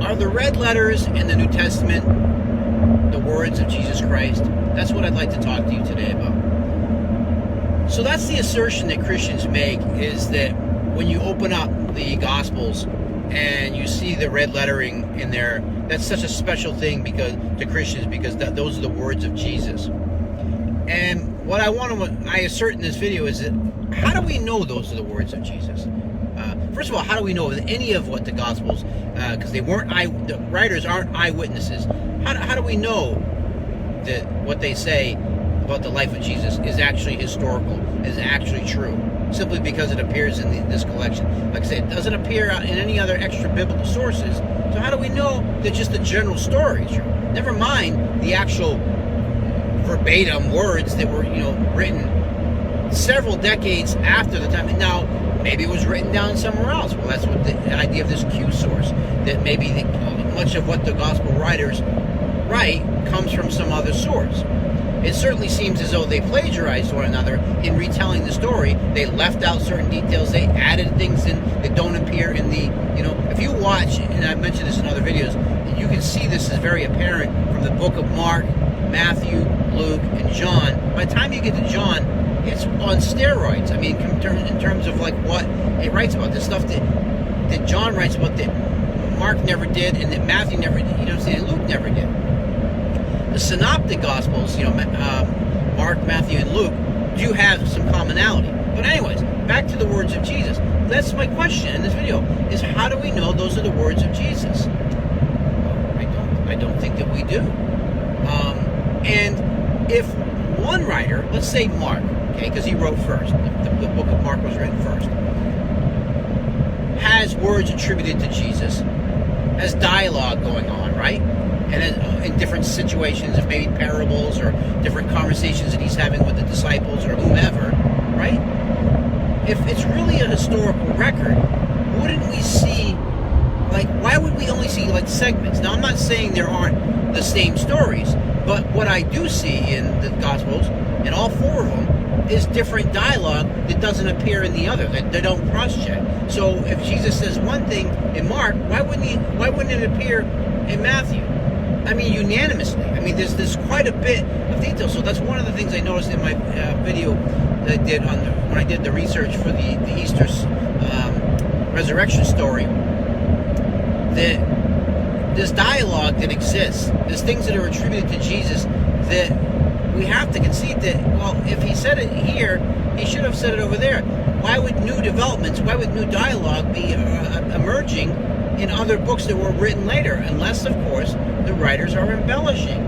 Are the red letters in the New Testament the words of Jesus Christ? That's what I'd like to talk to you today about. So that's the assertion that Christians make, is that when you open up the Gospels and you see the red lettering in there, that's such a special thing to Christians, because those are the words of Jesus. And what I assert in this video is that, how do we know those are the words of Jesus? First of all, how do we know that any of what the Gospels, because the writers aren't eyewitnesses, how do we know that what they say about the life of Jesus is actually historical, is actually true? Simply because it appears in this collection. Like I said, it doesn't appear in any other extra biblical sources. So how do we know that just the general story is true? Never mind the actual verbatim words that were, written several decades after the time. And now, maybe it was written down somewhere else. Well, that's what the idea of this Q source, that maybe much of what the gospel writers write comes from some other source. It certainly seems as though they plagiarized one another in retelling the story. They left out certain details. They added things in that don't appear in the, if you watch, and I've mentioned this in other videos, you can see this is very apparent from the book of Mark, Matthew, Luke, and John. By the time you get to John, it's on steroids. I mean, in terms of like what it writes about, the stuff that John writes about that Mark never did, and that Matthew never did, and Luke never did. The synoptic gospels, Mark, Matthew, and Luke, do have some commonality. But anyways, back to the words of Jesus. That's my question in this video, is how do we know those are the words of Jesus? I don't think that we do. And if one writer, let's say Mark, okay, because he wrote first, the book of Mark was written first, has words attributed to Jesus, has dialogue going on, right? And in different situations, of maybe parables or different conversations that he's having with the disciples or whomever, right? If it's really a historical record, wouldn't we see, why would we only see segments? Now, I'm not saying there aren't the same stories, but what I do see in the Gospels, in all four of them, is different dialogue that doesn't appear in the other, that they don't cross-check. So if Jesus says one thing in Mark, why wouldn't it appear in Matthew? I mean, unanimously. I mean, there's quite a bit of detail. So that's one of the things I noticed in my video that I did when I did the research for the Easter resurrection story, that there's dialogue that exists. There's things that are attributed to Jesus that we have to concede that, well, if he said it here, he should have said it over there. Why would new developments, why would new dialogue be emerging in other books that were written later? Unless, of course, the writers are embellishing.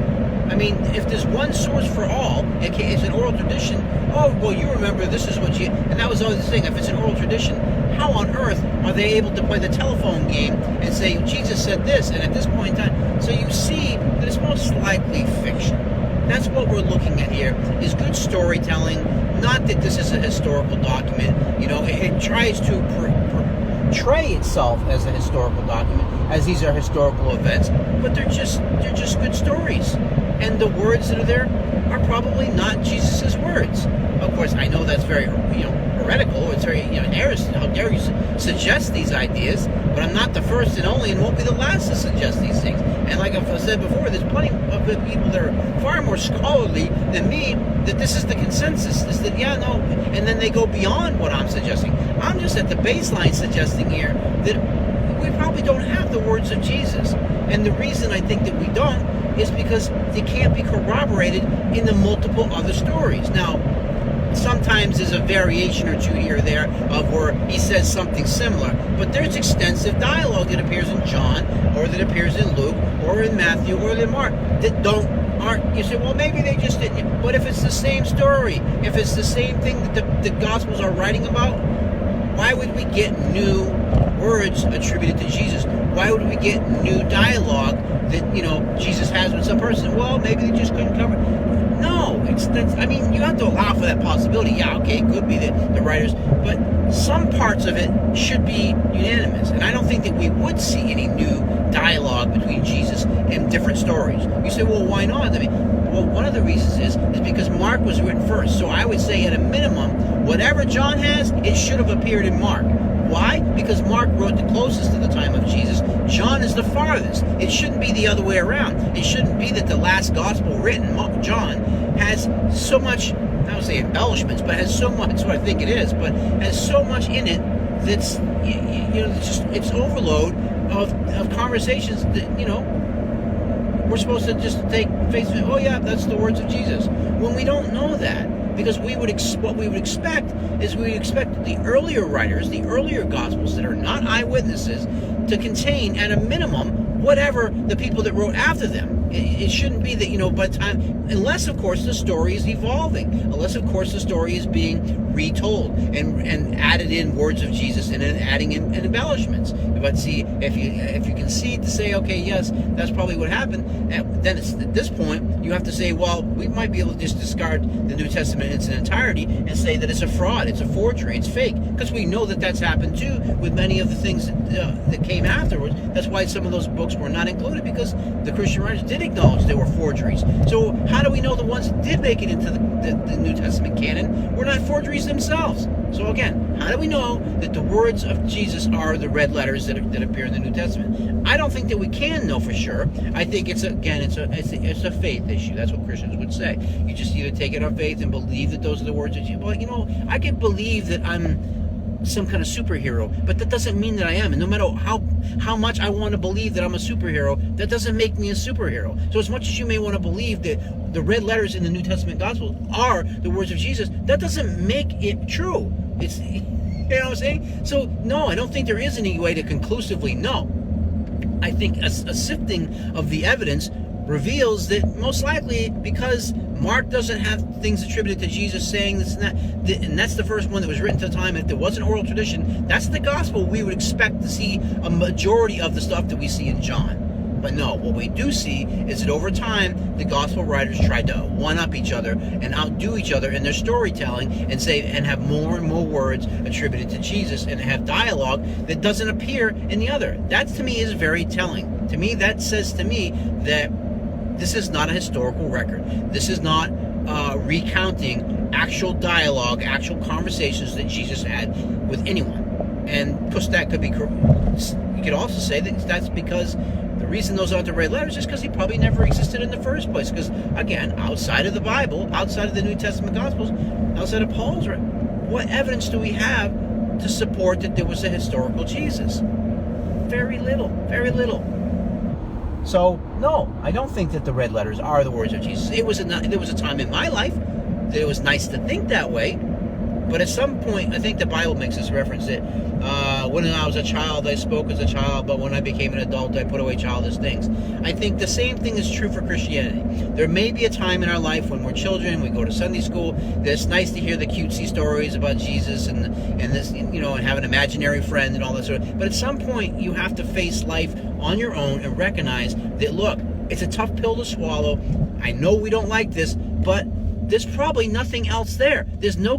I mean, if there's one source for all, it's an oral tradition. Oh, well, you remember this is what you... And that was always the thing. If it's an oral tradition, how on earth are they able to play the telephone game and say, Jesus said this, and at this point in time... So you see that it's most likely fiction. That's what we're looking at here, is good storytelling. Not that this is a historical document. It tries to portray itself as a historical document, as these are historical events, but they're just good stories. And the words that are there are probably not Jesus' words. Of course, I know that's very, heretical. It's very, heresy. How dare you suggest these ideas? But I'm not the first and only, and won't be the last to suggest these things. And like I've said before, there's plenty of people that are far more scholarly than me, that this is the consensus, is that, and then they go beyond what I'm suggesting. I'm just at the baseline suggesting here that we probably don't have the words of Jesus. And the reason I think that we don't is because they can't be corroborated in the multiple other stories. Now, sometimes there's a variation or two here or there of where he says something similar, but there's extensive dialogue that appears in John, or that appears in Luke, or in Matthew, or in Mark, that aren't. You say, well, maybe they just didn't. But if it's the same story, if it's the same thing that the Gospels are writing about, why would we get new words attributed to Jesus? Why would we get new dialogue that, Jesus has with some person? Well, maybe they just couldn't cover it. No, you have to allow for that possibility. Yeah, okay, it could be that the writers, but some parts of it should be unanimous. And I don't think that we would see any new dialogue between Jesus and different stories. You say, well, why not? One of the reasons is because Mark was written first. So I would say, at a minimum, whatever John has, it should have appeared in Mark. Why? Because Mark wrote the closest to the time of Jesus. John is the farthest. It shouldn't be the other way around. It shouldn't be that the last gospel written, John, has so much, I don't say embellishments, but has so much, that's what I think it is, but has so much in it that's, it's overload of conversations that, we're supposed to just take face value. Oh yeah, that's the words of Jesus. When we don't know that. Because what we would expect is we would expect the earlier writers, the earlier Gospels that are not eyewitnesses, to contain, at a minimum, whatever the people that wrote after them. It shouldn't be that, by the time, unless, of course, the story is evolving, unless, of course, the story is being retold and added in words of Jesus and then adding in embellishments. But see, if you concede to say, okay, yes, that's probably what happened, then at this point, you have to say, well, we might be able to just discard the New Testament in its entirety and say that it's a fraud, it's a forgery, it's fake, because we know that that's happened too with many of the things that came afterwards. That's why some of those books were not included, because the Christian writers did acknowledge they were forgeries. So how do we know the ones that did make it into the New Testament canon were not forgeries themselves? So again, how do we know that the words of Jesus are the red letters that appear in the New Testament? I don't think that we can know for sure. I think it's a faith issue. That's what Christians would say. You just either take it on faith and believe that those are the words of Jesus. Well, I can believe that I'm some kind of superhero, but that doesn't mean that I am. And no matter how much I want to believe that I'm a superhero, that doesn't make me a superhero. So as much as you may want to believe that the red letters in the New Testament Gospel are the words of Jesus, that doesn't make it true. It's, you know what I'm saying? So no, I don't think there is any way to conclusively know. I think a sifting of the evidence reveals that most likely, because Mark doesn't have things attributed to Jesus saying this and that, and that's the first one that was written to the time. If there was an oral tradition, that's the gospel we would expect to see a majority of the stuff that we see in John. But no, what we do see is that over time, the gospel writers tried to one-up each other and outdo each other in their storytelling and have more and more words attributed to Jesus and have dialogue that doesn't appear in the other. That, to me, is very telling. To me, that says to me that this is not a historical record. This is not recounting actual dialogue, actual conversations that Jesus had with anyone. And of course, that could be, you could also say that that's because the reason those aren't the red letters is because he probably never existed in the first place. Because, again, outside of the Bible, outside of the New Testament Gospels, outside of Paul's, what evidence do we have to support that there was a historical Jesus? Very little, very little. So, no, I don't think that the red letters are the words of Jesus. There was a time in my life that it was nice to think that way, but at some point, I think the Bible makes this reference that when I was a child, I spoke as a child, but when I became an adult, I put away childish things. I think the same thing is true for Christianity. There may be a time in our life when we're children, we go to Sunday school, that it's nice to hear the cutesy stories about Jesus and this, and have an imaginary friend and all that sort of. But at some point, you have to face life on your own and recognize that, look, it's a tough pill to swallow. I know we don't like this, but there's probably nothing else there. There's no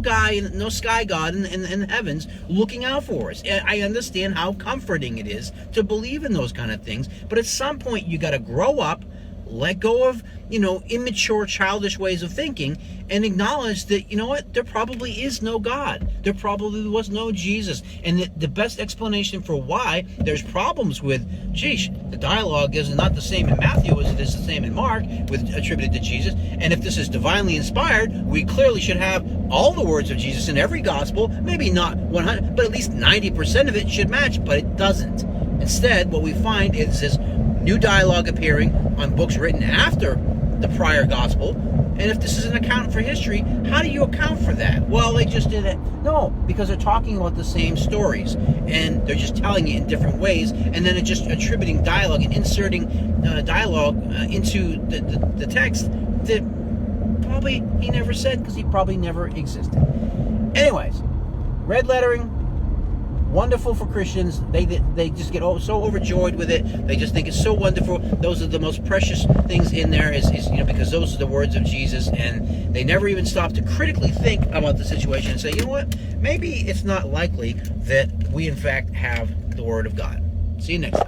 sky god in the heavens looking out for us. I understand how comforting it is to believe in those kind of things, but at some point you got to grow up, let go of, immature, childish ways of thinking, and acknowledge that, there probably is no God. There probably was no Jesus. And the best explanation for why there's problems with, the dialogue is not the same in Matthew as it is the same in Mark, attributed to Jesus. And if this is divinely inspired, we clearly should have all the words of Jesus in every gospel. Maybe not 100, but at least 90% of it should match, but it doesn't. Instead, what we find is this new dialogue appearing on books written after the prior gospel. And if this is an account for history, how do you account for that? Well, they just did it. No, because they're talking about the same stories, and they're just telling it in different ways, and then they're just attributing dialogue and inserting dialogue into the text that probably he never said, because he probably never existed. Anyways, red lettering, wonderful for Christians. They just get so overjoyed with it. They just think it's so wonderful. Those are the most precious things in there is because those are the words of Jesus, and they never even stop to critically think about the situation and say, you know what, maybe it's not likely that we in fact have the Word of God. See you next time.